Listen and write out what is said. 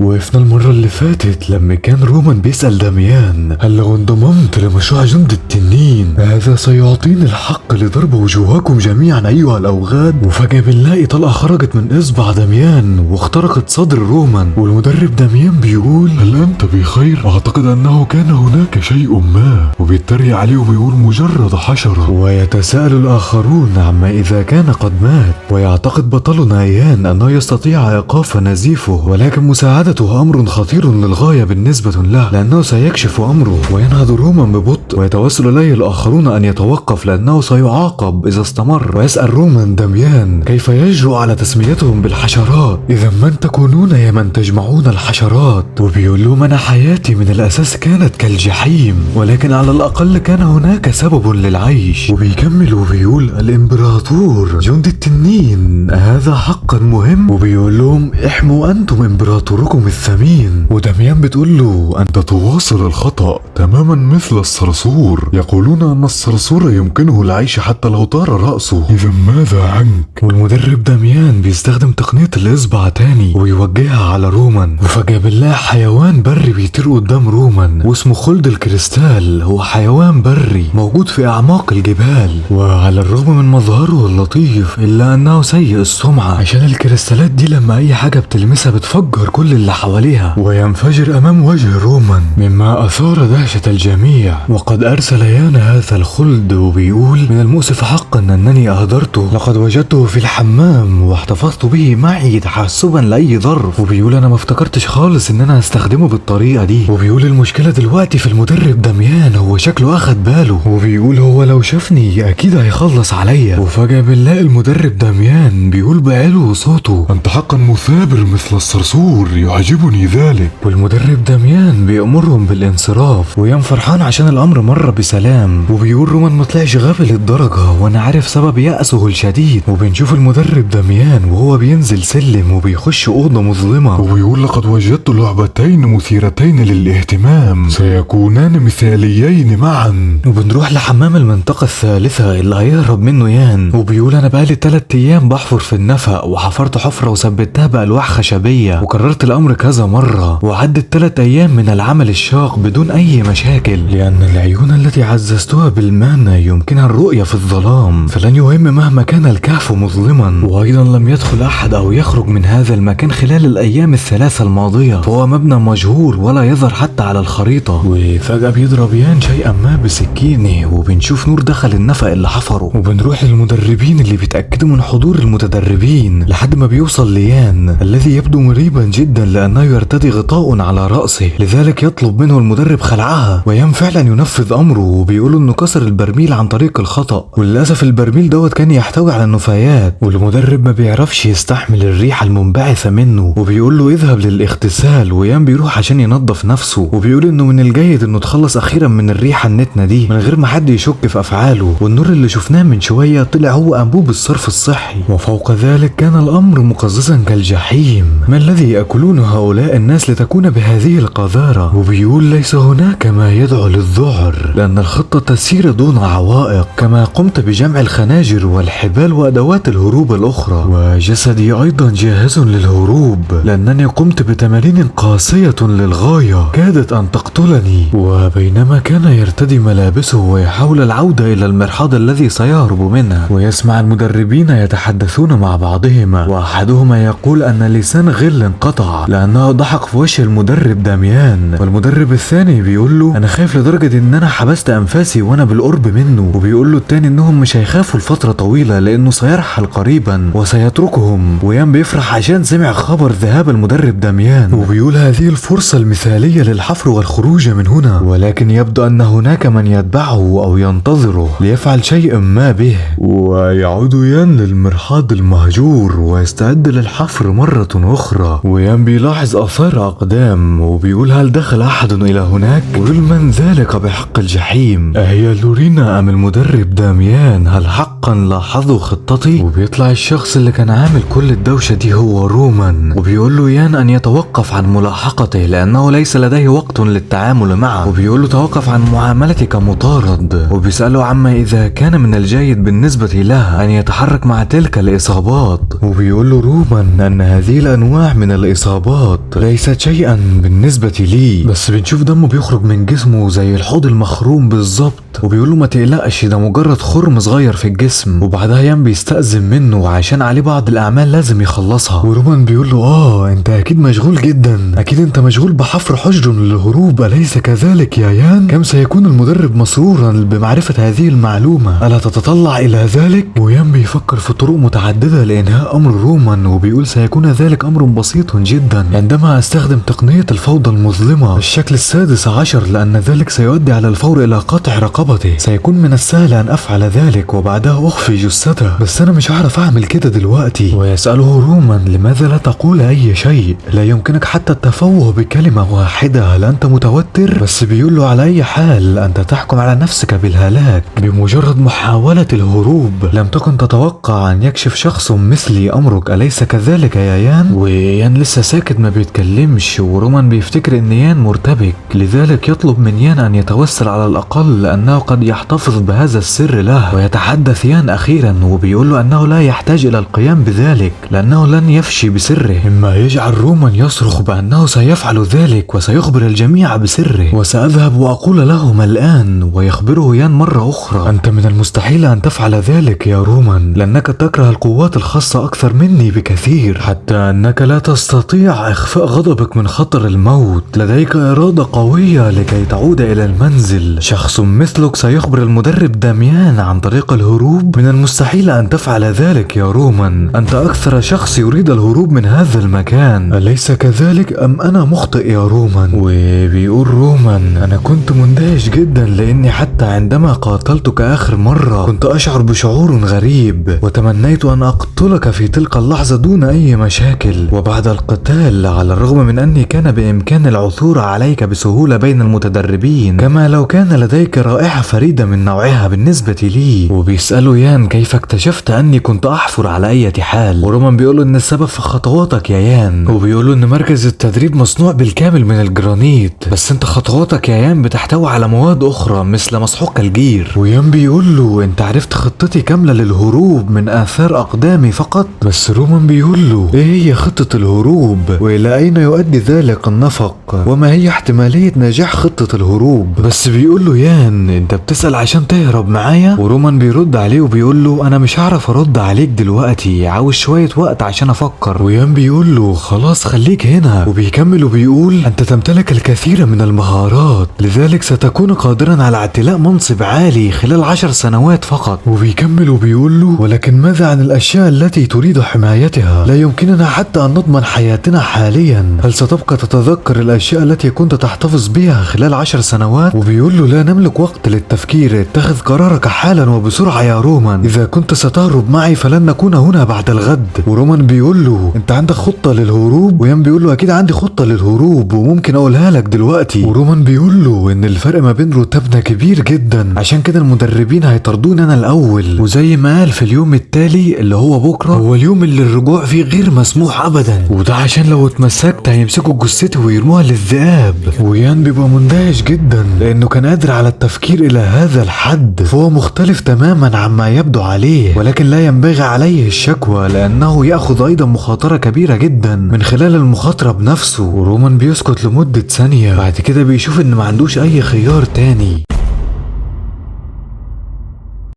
وقفنا المرة اللي فاتت لما كان رومان بيسأل داميان: هل لو انضممت لمشروع جند التنين هذا سيعطيني الحق لضرب وجوهكم جميعا أيها الأوغاد؟ وفجأة بنلاقي طلقة خرجت من إصبع داميان واخترقت صدر رومان، والمدرب داميان بيقول: هل أنت بخير؟ أعتقد أنه كان هناك شيء ما، وبيتريق عليه وبيقول: مجرد حشرة. ويتساءل الآخرون عما إذا كان قد مات، ويعتقد بطلنا يان أنه يستطيع إيقاف نزيفه، ولكن مساعدته أمر خطير للغاية بالنسبة له لأنه سيكشف أمره. وينهض رومان ببطء ويتوسل إليه الآخرون أن يتوقف لأنه سيعاقب إذا استمر. ويسأل رومان داميان كيف يجرؤ على تسميتهم بالحشرات؟ إذا من تكونون يا من تجمعون الحشرات؟ وبيقول لهم: أنا حياتي من الأساس كانت كالجحيم، ولكن على الأقل كان هناك سبب للعيش. وبيكمل وبيقول: الإمبراطور جند التنين هذا حقا مهم. وبيقول لهم: احموا أنتم إمبراطوركم الثمين. وداميان بتقول له: أنت تواصل الخطأ تماما مثل الصرصور، يقولون أن الصرصور يمكنه العيش حتى لو طار رأسه، إذا ماذا عنك؟ والمدرب داميان بيستخدم تقنية الإصبع تاني ويوجهها على رومان، وفجأة بنلاقي حيوان بري بيطير قدام رومان واسمه خلد الكريستال. هو حيوان بري موجود في أعماق الجبال، وعلى الرغم من مظهره اللطيف إلا أنه سيء السمعة، عشان الكريستالات دي لما أي حاجة بتلمسها بتفجر كل اللي حواليها وينفجر أمام وجه رومان، مما أثار دهشة الجميع. وقد أرسل يان هذا الخلد وبيقول: من المؤسف حقا أنني أهدرته، لقد وجدته في الحمام واحتفظت به معي تحسبا لأي ظرف. وبيقول: أنا ما افتكرتش خالص إن أنا هستخدمه بالطريقة دي. وبيقول: المشكلة دلوقتي في المدرب داميان، هو شكله أخد باله. وبيقول: هو لو شافني أكيد هيخلص عليا. وفجأة بنلاقي المدرب داميان بيقول بعلو صوته: أنت حقا مثابر مثل الصرصور، يعجبني ذلك. والمدرب داميان بيأمرهم بالانصراف، ويان فرحان عشان الأمر مر بسلام. وبيقول: رومان ما طلعش غبي للدرجة، وأنا عارف سبب يأسه الشديد. وبنشوف المدرب داميان وهو بينزل سلم وبيخش أوضة مظلمة، وبيقول: لقد وجدت لعبتين مثيرتين للاهتمام سيكونان مثاليين معا. وبنروح لحمام المنطقة الثالثة اللي هيهرب منه يان، وبيقول: أنا بقالي 3 أيام بحفر في النفق، وحفرت حفرة وثبتها بألواح خشبية، وكررت الأمر كذا مرة، وعدت 3 أيام من العمل الشاق بدون أي مشاكل، لأن العيون التي عززتها بالمانا يمكنها الرؤية في الظلام، فلن يهم مهما كان الكهف مظلما. وأيضا لم يدخل أحد أو يخرج من هذا المكان خلال الأيام ال3 الماضية، فهو مبنى مجهور ولا يظهر حتى على الخريطة. وفجأة بيضرب يان شيئا ما بسكينه، وبنشوف نور دخل النفق اللي حفره. وبنروح للمدربين اللي بيتأكدوا من حضور المتدربين لحد ما بيوصل ليان الذي يبدو مريبا جدا لأنه يرتدي غطاء على رأسه، لذلك يطلب منه المدرب خلعها. ويان فعلا ينفذ أمره، وبيقول إنه كسر البرميل عن طريق الخطأ، وللأسف البرميل دوت كان يحتوي على النفايات، والمدرب ما بيعرفش يستحمل الريحة المنبعثة منه، وبيقول له اذهب للاغتسال. ويان بيروح عشان ينظف نفسه، وبيقول إنه من الجيد إنه تخلص أخيرا من الريحة النتنة دي من غير ما حد يشك في أفعاله. والنور اللي شفناه من شوية طلع هو أنبوب الصرف الصحي. وفوق ذلك كان الأمر مقززا كالجحيم. ما الذي يأكلون هؤلاء الناس لتكون بهذه القذارة؟ وبيقول: ليس هناك ما يدعو للذعر، لأن الخطة تسير دون عوائق، كما قمت بجمع الخناجر والحبال وأدوات الهروب الأخرى، وجسدي أيضا جاهز للهروب، لأنني قمت بتمارين قاسية للغاية كادت أن تقتلني. وبينما كان يرتدي ملابسه ويحاول العودة إلى المرحاض الذي سيهرب منه، ويسمع المدربين يتحدثون مع بعضهما، وأحدهما يقول أن لسان غل انقطع لأنه ضحك في وجه المدرب داميان، والمدرب الثاني بيقول له: أنا خايف لدرجة إن أنا حبست أنفاسي وأنا بالقرب منه. وبيقول له التاني إنهم مش هيخافوا لفترة طويلة لأنه سيرحل قريبا وسيتركهم. ويان بيفرح عشان سمع خبر ذهاب المدرب داميان، وبيقول: هذه الفرصة المثالية للحفر والخروج من هنا، ولكن يبدو أن هناك من يتبعه أو ينتظره ليفعل شيء ما به. ويعود يان للمرحاض المهجور ويستعد للحفر مرة أخرى، ويان بيلاحظ آثار أقدام، وبيقول: هل دخل أحد إلى هناك؟ ويقول: من ذلك بحق الجحيم؟ أهي لورينا أم المدرب داميان؟ هل حقا لاحظوا خطتي؟ وبيطلع الشخص اللي كان عامل كل الدوشة دي هو رومان، وبيقول له يان أن يتوقف عن ملاحقته لأنه ليس لديه وقت للتعامل معه، وبيقول له: توقف عن معاملتي كمطارد. وبيسأله عما إذا كان من الجيد بالنسبة له أن يتحرك مع تلك الإصابات، وبيقول له رومان أن هذه الأنواع من الإصابات الإصابات ليست شيئا بالنسبة لي، بس بنشوف دمه بيخرج من جسمه زي الحوض المخروم بالظبط، وبيقول له ما تقلقش ده مجرد خرم صغير في الجسم. وبعدها يان بيستأذن منه عشان عليه بعض الأعمال لازم يخلصها، ورومان بيقول له انت اكيد مشغول جدا، اكيد انت مشغول بحفر حجر للهروب أليس كذلك يا يان؟ كم سيكون المدرب مسرورا بمعرفة هذه المعلومة، ألا تتطلع إلى ذلك؟ ويان بيفكر في طرق متعددة لإنهاء أمر رومان، وبيقول سيكون ذلك أمر بسيط جدا عندما أستخدم تقنية الفوضى المظلمة الشكل السادس عشر، لأن ذلك سيؤدي على الفور إلى قطع رقبته. سيكون من السهل أن أفعل ذلك وبعدها أخفي جثته، بس أنا مش هعرف أعمل كده دلوقتي. ويسأله رومان لماذا لا تقول أي شيء؟ لا يمكنك حتى التفوه بكلمة واحدة، هل أنت متوتر؟ بس بيقول له على أي حال أنت تحكم على نفسك بالهلاك بمجرد محاولة الهروب، لم تكن تتوقع أن يكشف شخص مثلي أمرك أليس كذلك يا يان؟ ويان لسه ساكت ما بيتكلمش، ورومان بيفتكر ان يان مرتبك، لذلك يطلب من يان ان يتوسل على الاقل لانه قد يحتفظ بهذا السر له. ويتحدث يان اخيرا وبيقول له انه لا يحتاج الى القيام بذلك لانه لن يفشي بسره، مما يجعل رومان يصرخ بانه سيفعل ذلك وسيخبر الجميع بسره. وساذهب واقول لهم الان، ويخبره يان مرة اخرى انت من المستحيل ان تفعل ذلك يا رومان لانك تكره القوات الخاصة اكثر مني بكثير، حتى انك لا تستطيع اخفاء غضبك من خطر الموت، لديك إرادة قوية لكي تعود إلى المنزل. شخص مثلك سيخبر المدرب داميان عن طريق الهروب، من المستحيل أن تفعل ذلك يا رومان، أنت أكثر شخص يريد الهروب من هذا المكان، أليس كذلك أم أنا مخطئ يا رومان؟ وبيقول رومان أنا كنت مندهش جدا لأني حتى عندما قاتلتك آخر مرة كنت أشعر بشعور غريب، وتمنيت أن أقتلك في تلك اللحظة دون أي مشاكل، وبعد القتال على الرغم من أني كان بإمكان العثور عليك بسهولة بين المتدربين، كما لو كان لديك رائحة فريدة من نوعها بالنسبة لي. وبيسأله يان كيف اكتشفت أني كنت أحفر على أي حال، ورومان بيقوله إن السبب في خطواتك يا يان، وبيقوله إن مركز التدريب مصنوع بالكامل من الجرانيت، بس أنت خطواتك يا يان بتحتوي على مواد أخرى مثل مسحوق الجير. ويان بيقوله أنت عرفت خطتي كاملة للهروب من آثار أقدامي فقط، بس رومان بيقوله إيه هي خطة الهروب؟ وإلى أين يؤدي ذلك النفق؟ وما هي احتمالية نجاح خطة الهروب؟ بس بيقول له يان انت بتسأل عشان تهرب معايا؟ ورومان بيرد عليه وبيقول له انا مش هعرف ارد عليك دلوقتي، عاوز شوية وقت عشان افكر. ويان بيقول له خلاص خليك هنا، وبيكمل وبيقول انت تمتلك الكثير من المهارات، لذلك ستكون قادرا على اعتلاء منصب عالي خلال 10 سنوات فقط. وبيكمل وبيقول له ولكن ماذا عن الاشياء التي تريد حمايتها؟ لا يمكننا حتى ان نضمن حياتنا حاليا، هل ستبقى تتذكر الاشياء التي كنت تحتفظ بها خلال 10 سنوات؟ وبيقول له لا نملك وقت للتفكير، اتخذ قرارك حالا وبسرعة يا رومان، اذا كنت ستهرب معي فلن نكون هنا بعد الغد. ورومان بيقول له انت عندك خطة للهروب؟ ويان بيقول له اكيد عندي خطة للهروب وممكن اقولها لك دلوقتي. ورومان بيقول له ان الفرق ما بين رتبنا كبير جدا، عشان كده المدربين هيطردوني انا الاول، وزي ما قال في اليوم التالي اللي هو بكرة هو اليوم اللي الرجوع فيه غير مسموح ابدا، وده عشان لو اتمسكت هيمسكوا جثتي ويرموها للذئاب. ويان بيبقى مندهش جدا لانه كان قادر على التفكير الى هذا الحد، فهو مختلف تماما عما يبدو عليه، ولكن لا ينبغي عليه الشكوى لانه ياخذ ايضا مخاطرة كبيرة جدا من خلال المخاطرة بنفسه. ورومان بيسكت لمدة ثانية، بعد كده بيشوف ان ما عندوش اي خيار تاني.